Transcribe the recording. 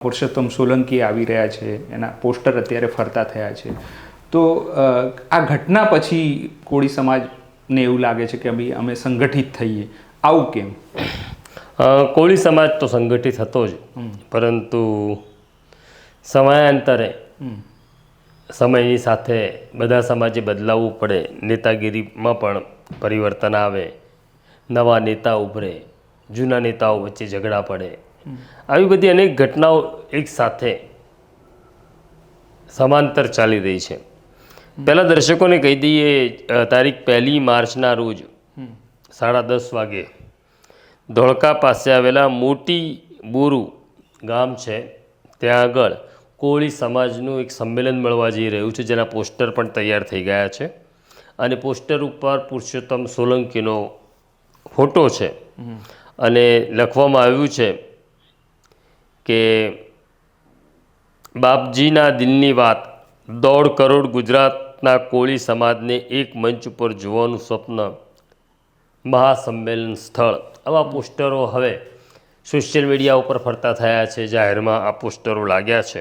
પુરુષોત્તમ સોલંકી આવી રહ્યા છે, એના પોસ્ટર અત્યારે ફરતા થયા છે. તો આ ઘટના પછી કોળી સમાજને એવું લાગે છે કે ભાઈ અમે સંગઠિત થઈએ. આવું કેમ? કોળી સમાજ તો સંગઠિત હતો જ, પરંતુ સમયાંતરે સમયની સાથે બધા સમાજે બદલાવવું પડે, નેતાગીરીમાં પણ પરિવર્તન આવે, નવા નેતા ઉભરે, જૂના નેતાઓ વચ્ચે ઝઘડા પડે, આવી બધી અનેક ઘટનાઓ એક સાથે સમાંતર ચાલી રહી છે. પહેલાં દર્શકોને કહી દઈએ, તારીખ 1 માર્ચના રોજ 10:30 વાગે ધોળકા પાસે આવેલા મોટી બોરુ ગામ છે, ત્યાં આગળ કોળી સમાજનું એક સંમેલન મળવા જઈ રહ્યું છે, જેના પોસ્ટર પણ તૈયાર થઈ ગયા છે. અને પોસ્ટર ઉપર પુરુષોત્તમ સોલંકીનો ફોટો છે અને લખવામાં આવ્યું છે કે બાપજીના દિલની વાત, 1.5 કરોડ ગુજરાતના કોળી સમાજને એક મંચ ઉપર જોવાનું સ્વપ્ન, મહાસંમેલન સ્થળ. આવા પોસ્ટરો હવે સોશિયલ મીડિયા ઉપર ફરતા થયા છે, જાહેરમાં આ પોસ્ટરો લાગ્યા છે.